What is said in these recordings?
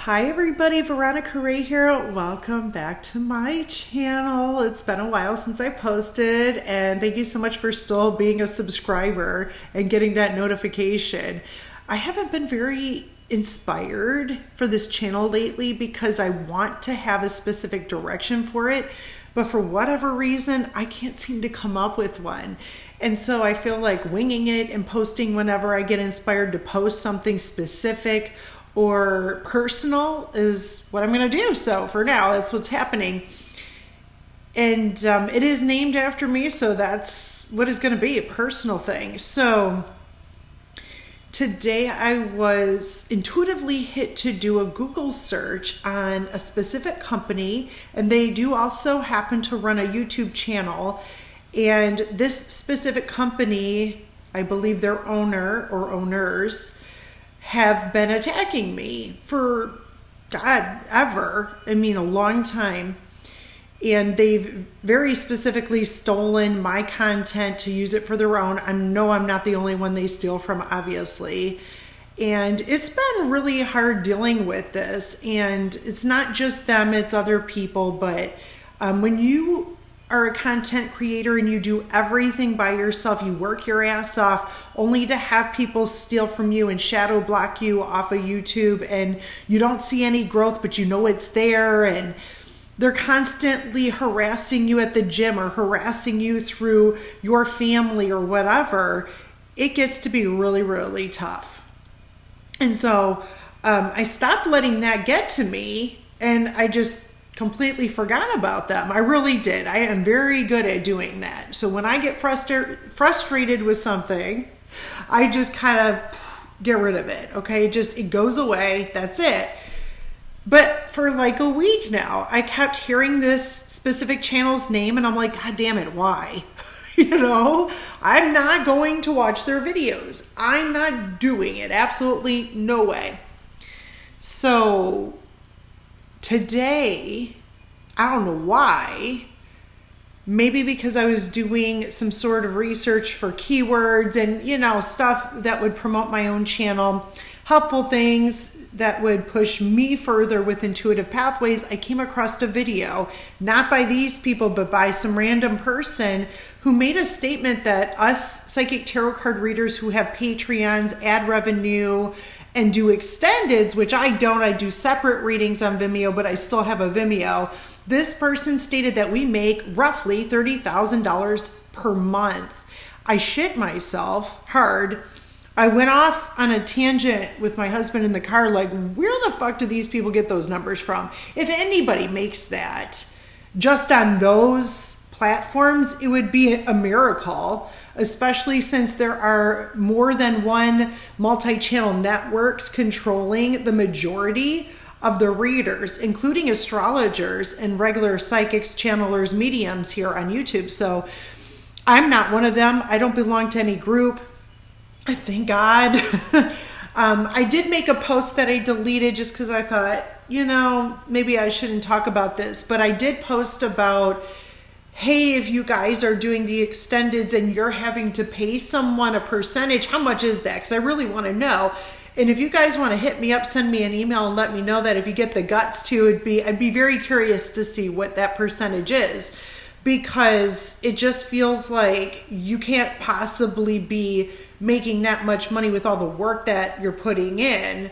Hi everybody, Veronica Ray here. Welcome back to my channel. It's been a while since I posted, and thank you so much for still being a subscriber and getting that notification. I haven't been very inspired for this channel lately because I want to have a specific direction for it, but for whatever reason, I can't seem to come up with one. And so I feel like winging it and posting whenever I get inspired to post something specific or personal is what I'm going to do. So for now, that's what's happening. And it is named after me, so that's what it's going to be, a personal thing. So today I was intuitively hit to do a Google search on a specific company, and they do also happen to run a YouTube channel. And this specific company, I believe their owner or owners, have been attacking me for, God, ever. I mean, a long time. And they've very specifically stolen my content to use it for their own. I know I'm not the only one they steal from, obviously. And it's been really hard dealing with this. And it's not just them, it's other people. But when you are a content creator and you do everything by yourself, you work your ass off only to have people steal from you and shadow block you off of YouTube, and you don't see any growth, but you know it's there, and they're constantly harassing you at the gym or harassing you through your family or whatever, it gets to be really, really tough. And so I stopped letting that get to me, and I just completely forgot about them. I really did. I am very good at doing that. So when I get frustrated with something, I just kind of get rid of it. Okay, it goes away. That's it. But for like a week now, I kept hearing this specific channel's name, and I'm like, God damn it, why? I'm not going to watch their videos. I'm not doing it. Absolutely no way. So today, I don't know why, maybe because I was doing some sort of research for keywords and, stuff that would promote my own channel, helpful things that would push me further with intuitive pathways, I came across a video, not by these people, but by some random person who made a statement that us psychic tarot card readers who have Patreons, ad revenue, and do extendeds, which I don't. I do separate readings on Vimeo, but I still have a Vimeo. This person stated that we make roughly $30,000 per month. I shit myself hard. I went off on a tangent with my husband in the car, like, where the fuck do these people get those numbers from? If anybody makes that just on those platforms, it would be a miracle, especially since there are more than one multi-channel networks controlling the majority of the readers, including astrologers and regular psychics, channelers, mediums here on YouTube. So I'm not one of them. I don't belong to any group. Thank God. I did make a post that I deleted just because I thought, maybe I shouldn't talk about this. But I did post about, hey, if you guys are doing the extendeds and you're having to pay someone a percentage, how much is that? Because I really want to know. And if you guys want to hit me up, send me an email and let me know that. If you get the guts to, I'd be very curious to see what that percentage is, because it just feels like you can't possibly be making that much money with all the work that you're putting in.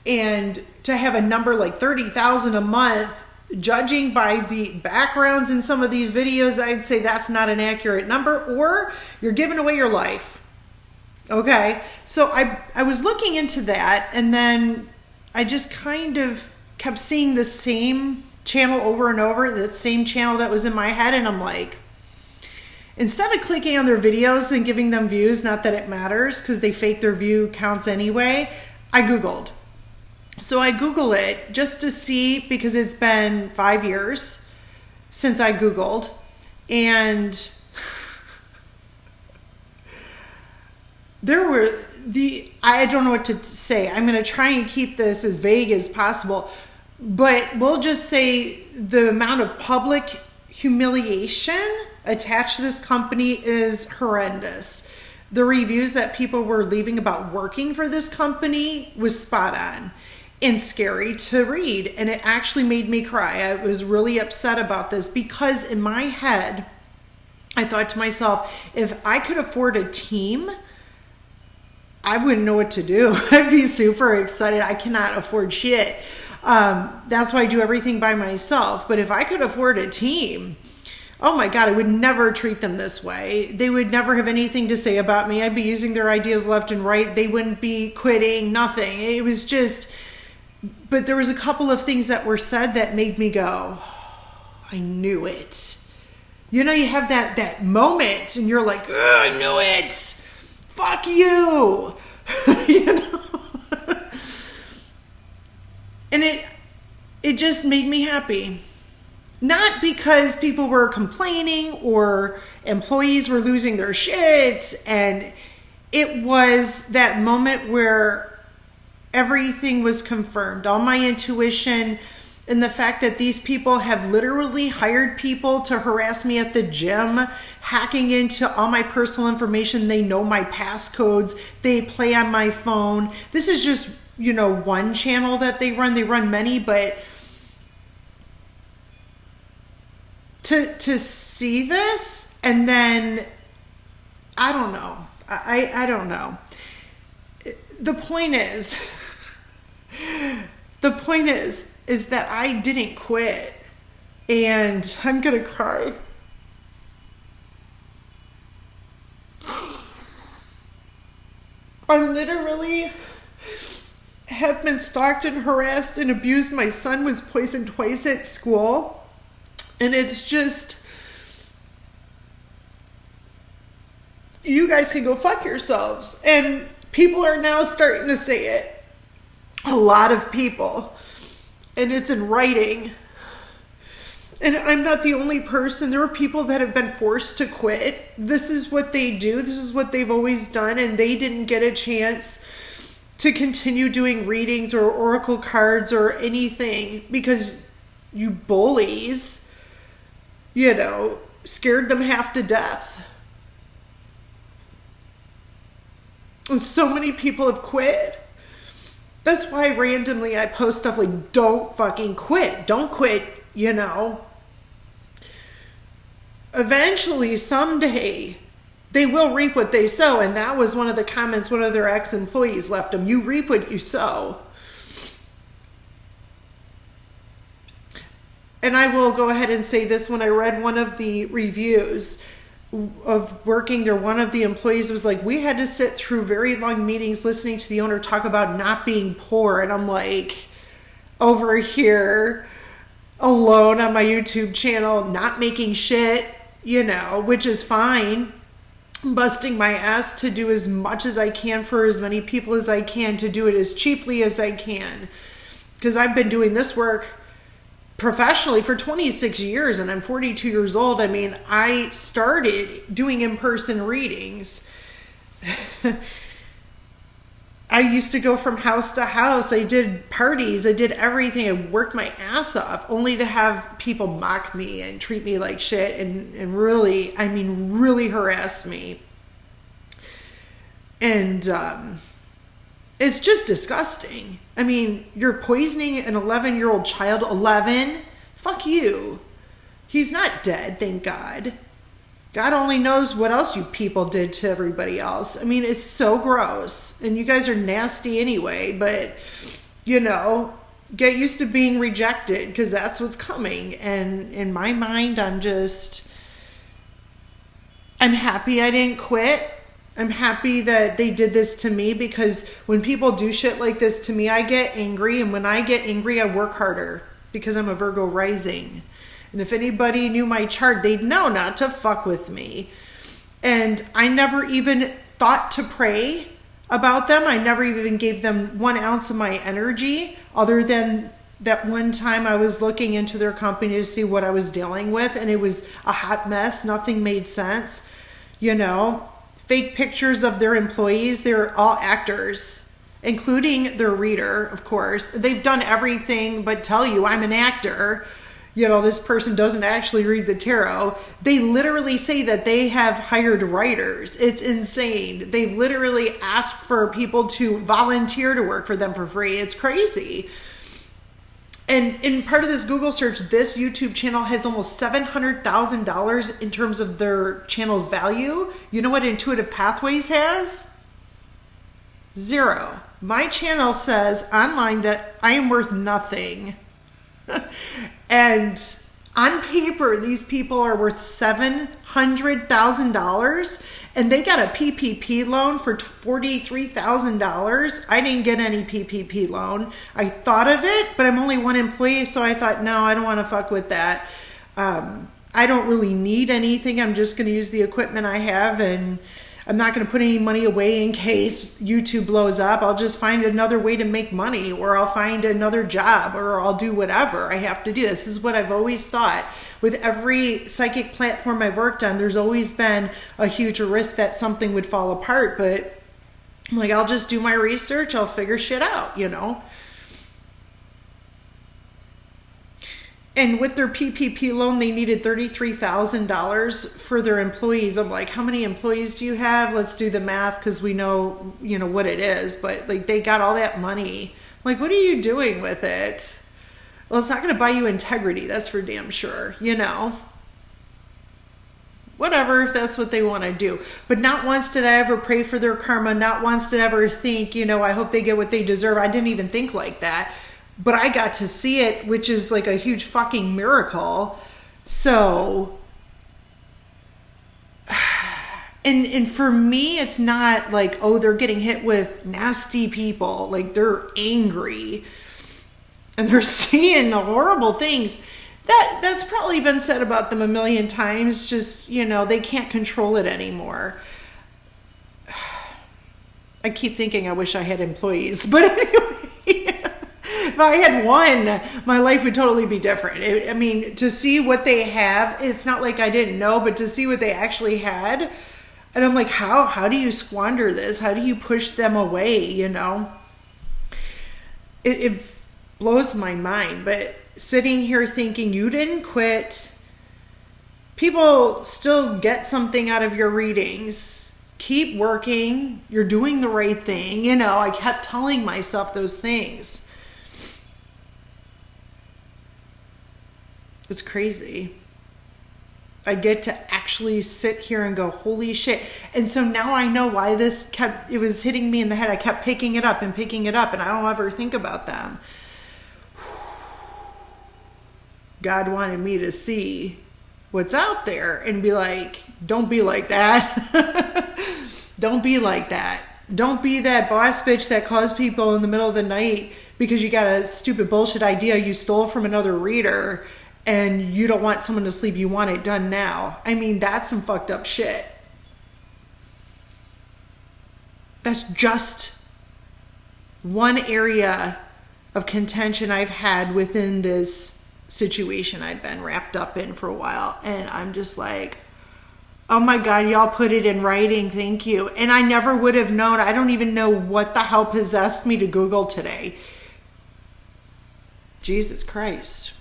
And to have a number like $30,000 a month, judging by the backgrounds in some of these videos, I'd say that's not an accurate number, or you're giving away your life. Okay, so I was looking into that, and then I just kind of kept seeing the same channel over and over, that same channel that was in my head, and I'm like, instead of clicking on their videos and giving them views, not that it matters because they fake their view counts anyway, I Googled. So I Google it just to see, because it's been 5 years since I Googled, and I don't know what to say. I'm going to try and keep this as vague as possible, but we'll just say the amount of public humiliation attached to this company is horrendous. The reviews that people were leaving about working for this company was spot on. and scary to read. And it actually made me cry. I was really upset about this because in my head, I thought to myself, if I could afford a team, I wouldn't know what to do. I'd be super excited. I cannot afford shit. That's why I do everything by myself. But if I could afford a team, oh my God, I would never treat them this way. They would never have anything to say about me. I'd be using their ideas left and right. They wouldn't be quitting, nothing. It was just, but there was a couple of things that were said that made me go, oh, I knew it. You know, you have that moment and you're like, I knew it. Fuck you. You know? And it just made me happy. Not because people were complaining or employees were losing their shit. And it was that moment where everything was confirmed. All my intuition and the fact that these people have literally hired people to harass me at the gym, hacking into all my personal information. They know my passcodes. They play on my phone. This is just, one channel that they run. They run many, but to see this and then, I don't know. I don't know. The point is that I didn't quit, and I'm gonna cry. I literally have been stalked and harassed and abused. My son was poisoned twice at school, and it's just, you guys can go fuck yourselves. And people are now starting to say it. A lot of people. And it's in writing. And I'm not the only person. There are people that have been forced to quit. This is what they do. This is what they've always done. And they didn't get a chance to continue doing readings or oracle cards or anything because you bullies, scared them half to death. And so many people have quit. That's why randomly I post stuff like, don't fucking quit. Don't quit, Eventually, someday, they will reap what they sow. And that was one of the comments one of their ex-employees left them. You reap what you sow. And I will go ahead and say this. When I read one of the reviews of working there, one of the employees was like, we had to sit through very long meetings listening to the owner talk about not being poor. And I'm like, over here alone on my YouTube channel, not making shit, which is fine. Busting my ass to do as much as I can for as many people as I can, to do it as cheaply as I can. Because I've been doing this work professionally for 26 years and I'm 42 years old. I mean, I started doing in-person readings. I used to go from house to house. I did parties. I did everything. I worked my ass off only to have people mock me and treat me like shit and really harass me. And it's just disgusting. I mean, you're poisoning an 11-year-old child. 11? Fuck you. He's not dead, thank God. God only knows what else you people did to everybody else. I mean, it's so gross. And you guys are nasty anyway, but, get used to being rejected because that's what's coming. And in my mind, I'm happy I didn't quit. I'm happy that they did this to me because when people do shit like this to me, I get angry. And when I get angry, I work harder because I'm a Virgo rising. And if anybody knew my chart, they'd know not to fuck with me. And I never even thought to pray about them. I never even gave them 1 ounce of my energy, other than that one time I was looking into their company to see what I was dealing with. And it was a hot mess. Nothing made sense. Fake pictures of their employees. They're all actors, including their reader, of course. They've done everything but tell you I'm an actor. this person doesn't actually read the tarot. They literally say that they have hired writers. It's insane. They've literally asked for people to volunteer to work for them for free. It's crazy. And in part of this Google search, this YouTube channel has almost $700,000 in terms of their channel's value. You know what Intuitive Pathways has? 0. My channel says online that I am worth nothing. And on paper, these people are worth $700,000, and they got a PPP loan for $43,000. I didn't get any PPP loan. I thought of it, but I'm only one employee, so I thought, no, I don't want to fuck with that. I don't really need anything. I'm just going to use the equipment I have, and I'm not going to put any money away in case YouTube blows up. I'll just find another way to make money, or I'll find another job, or I'll do whatever I have to do. This is what I've always thought. With every psychic platform I've worked on, there's always been a huge risk that something would fall apart. But I'm like, I'll just do my research. I'll figure shit out, And with their PPP loan, they needed $33,000 for their employees. I'm like, how many employees do you have? Let's do the math, because we know, what it is. But like, they got all that money. I'm like, what are you doing with it? Well, it's not going to buy you integrity. That's for damn sure, Whatever, if that's what they want to do. But not once did I ever pray for their karma. Not once did I ever think, I hope they get what they deserve. I didn't even think like that. But I got to see it, which is like a huge fucking miracle. So, and for me, it's not like, oh, they're getting hit with nasty people. Like, they're angry and they're seeing the horrible things. That's probably been said about them a million times. Just, they can't control it anymore. I keep thinking I wish I had employees, but anyway. If I had one, my life would totally be different. To see what they have, it's not like I didn't know, but to see what they actually had, and I'm like, how do you squander this? How do you push them away, It blows my mind, but sitting here thinking you didn't quit, people still get something out of your readings. Keep working. You're doing the right thing. I kept telling myself those things. It's crazy. I get to actually sit here and go, holy shit. And so now I know why it was hitting me in the head. I kept picking it up, and I don't ever think about them. God wanted me to see what's out there and be like, don't be like that. Don't be like that. Don't be that boss bitch that calls people in the middle of the night because you got a stupid bullshit idea you stole from another reader. And you don't want someone to sleep, you want it done now. That's some fucked up shit. That's just one area of contention I've had within this situation I've been wrapped up in for a while. And I'm just like, oh my God, y'all put it in writing, thank you. And I never would have known. I don't even know what the hell possessed me to Google today. Jesus Christ.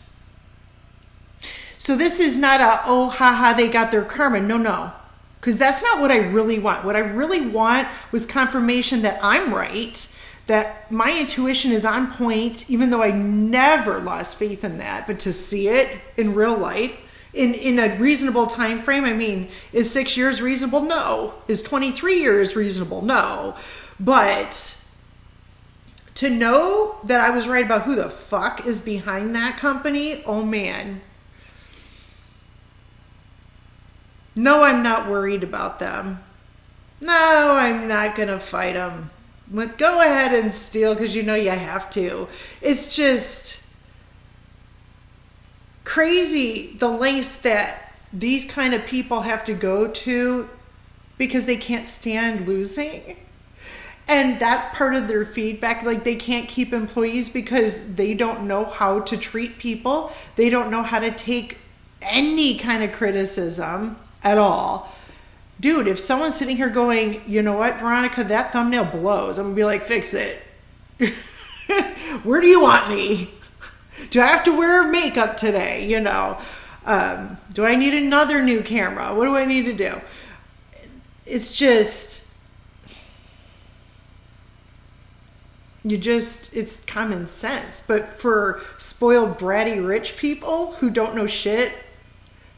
So this is not they got their karma. No. Because that's not what I really want. What I really want was confirmation that I'm right, that my intuition is on point, even though I never lost faith in that. But to see it in real life, in a reasonable time frame, is 6 years reasonable? No. Is 23 years reasonable? No. But to know that I was right about who the fuck is behind that company, oh man. No, I'm not worried about them. No, I'm not going to fight them. But go ahead and steal because you have to. It's just crazy the lengths that these kind of people have to go to because they can't stand losing. And that's part of their feedback. Like, they can't keep employees because they don't know how to treat people. They don't know how to take any kind of criticism at all. Dude, if someone's sitting here going, you know what, Veronica, that thumbnail blows, I'm gonna be like, fix it. Where do you want me? Do I have to wear makeup today? You know, do I need another new camera? What do I need to do? It's just, it's common sense. But for spoiled, bratty, rich people who don't know shit,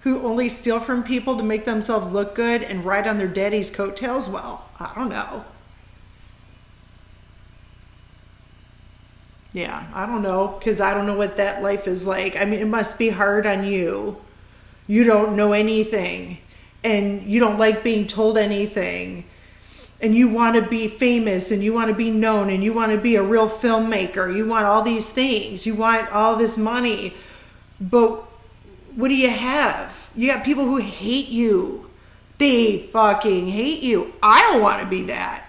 who only steal from people to make themselves look good and ride on their daddy's coattails, well, I don't know. Yeah, I don't know, because I don't know what that life is like. I mean, it must be hard on you. You don't know anything, and you don't like being told anything, and you want to be famous, and you want to be known, and you want to be a real filmmaker. You want all these things. You want all this money. But what do you have? You got people who hate you. They fucking hate you. I don't want to be that.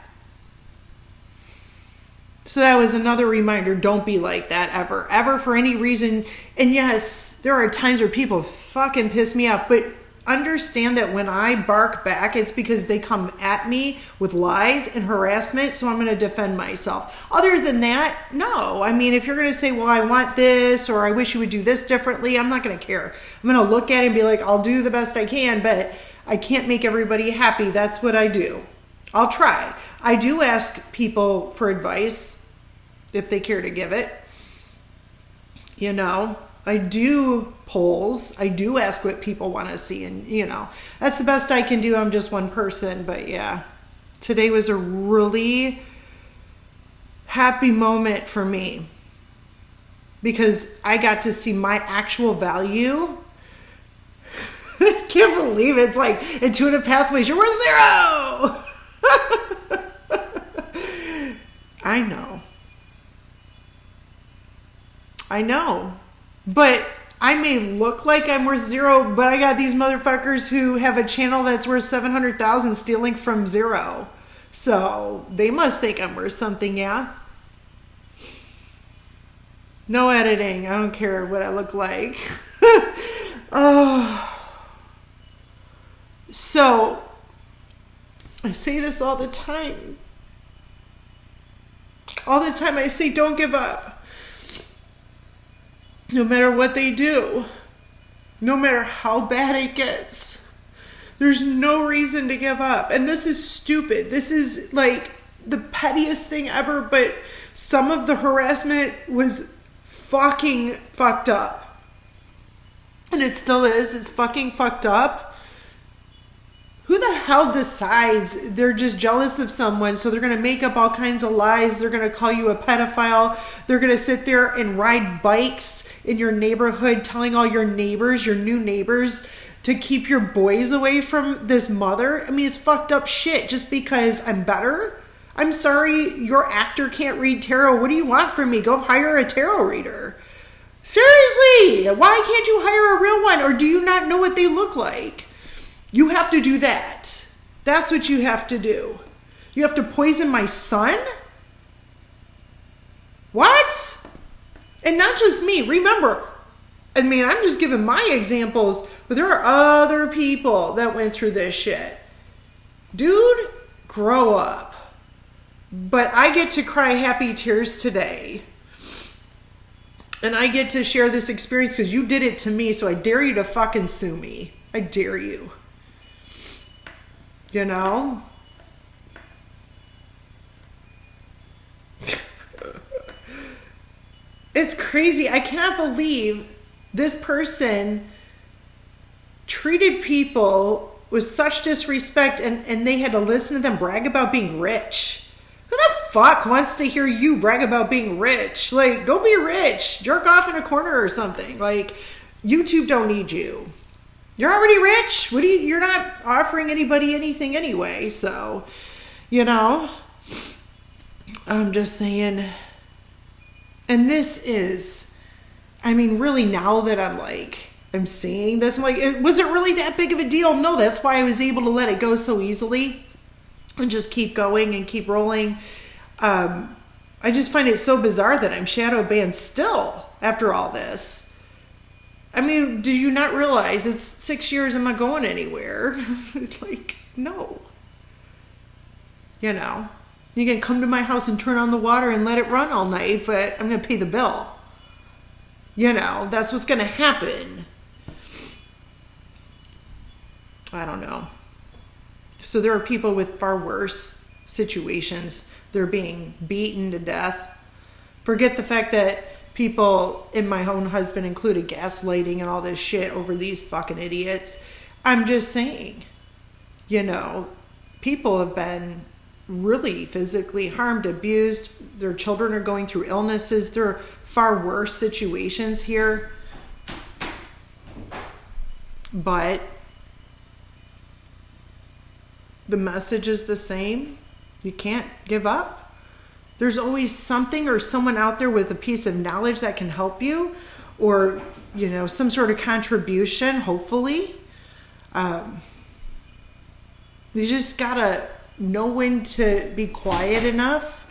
So that was another reminder. Don't be like that ever. Ever for any reason. And yes, there are times where people fucking piss me off. But understand that when I bark back, it's because they come at me with lies and harassment. So I'm going to defend myself. Other than that, no. I mean, if you're going to say, well, I want this, or I wish you would do this differently, I'm not going to care. I'm going to look at it and be like, I'll do the best I can, but I can't make everybody happy. That's what I do. I'll try. I do ask people for advice if they care to give it. You know, I do polls. I do ask what people want to see. And, you know, that's the best I can do. I'm just one person. But yeah, today was a really happy moment for me because I got to see my actual value. I can't believe it. It's like Intuitive Pathways. You're worth 0. I know. But I may look like I'm worth 0, but I got these motherfuckers who have a channel that's worth 700,000 stealing from 0. So they must think I'm worth something, yeah? No editing. I don't care what I look like. Oh. So I say this all the time. All the time I say, don't give up. No matter what they do, no matter how bad it gets, there's no reason to give up. And this is stupid. This is like the pettiest thing ever, but some of the harassment was fucking fucked up. And it still is. It's fucking fucked up. Who the hell decides they're just jealous of someone, so they're going to make up all kinds of lies? They're going to call you a pedophile. They're going to sit there and ride bikes in your neighborhood, telling all your neighbors, your new neighbors, to keep your boys away from this mother. I mean, it's fucked up shit just because I'm better. I'm sorry, your actor can't read tarot. What do you want from me? Go hire a tarot reader. Seriously, why can't you hire a real one? Or do you not know what they look like? You have to do that. That's what you have to do. You have to poison my son? What? And not just me. Remember, I mean, I'm just giving my examples, but there are other people that went through this shit. Dude, grow up. But I get to cry happy tears today. And I get to share this experience because you did it to me, so I dare you to fucking sue me. I dare you. You know? It's crazy. I cannot believe this person treated people with such disrespect and they had to listen to them brag about being rich. Who the fuck wants to hear you brag about being rich? Like, go be rich. Jerk off in a corner or something. Like, YouTube don't need you. You're already rich. You're not offering anybody anything anyway. So, you know, I'm just saying. And this is, I mean, really now that I'm seeing this, I'm like, was it really that big of a deal? No, that's why I was able to let it go so easily and just keep going and keep rolling. I just find it so bizarre that I'm shadow banned still after all this. I mean, do you not realize it's 6 years? I'm not going anywhere. Like, no. You know, you can come to my house and turn on the water and let it run all night, but I'm going to pay the bill. That's what's going to happen. I don't know. So there are people with far worse situations. They're being beaten to death. Forget the fact that people, and my own husband included, gaslighting and all this shit over these fucking idiots. I'm just saying, people have been really physically harmed, abused. Their children are going through illnesses. There are far worse situations here. But the message is the same. You can't give up. There's always something or someone out there with a piece of knowledge that can help you, or, some sort of contribution, hopefully. You just gotta know when to be quiet enough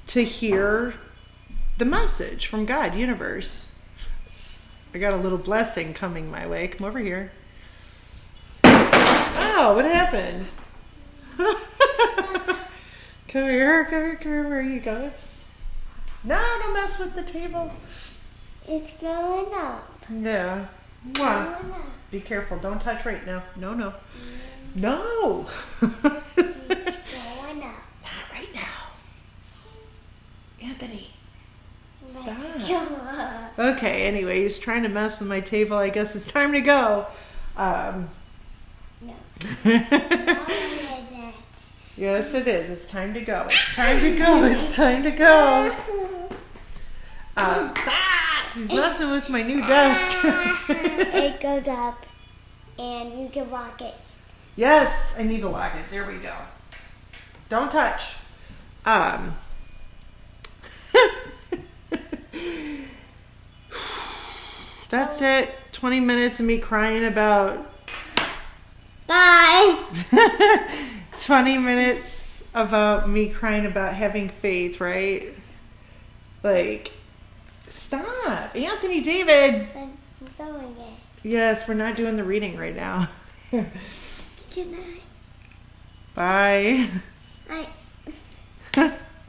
to hear the message from God, universe. I got a little blessing coming my way. Come over here. Oh, what happened? Come here. Where are you going? No, don't mess with the table. It's going up. Yeah. Mwah. Be careful. Don't touch right now. No. No. It's going up. Not right now. Anthony. Stop. Okay, anyway, he's trying to mess with my table. I guess it's time to go. No. Yes, it is. It's time to go. It's time to go. It's time to go. He's messing with my new desk. It goes up, and you can lock it. Yes, I need to lock it. There we go. Don't touch. That's it. 20 minutes of me crying about... Bye. 20 minutes about me crying about having faith, right? Like, stop. Anthony, David. I'm sewing it. Yes, we're not doing the reading right now. Good night. Bye. Bye.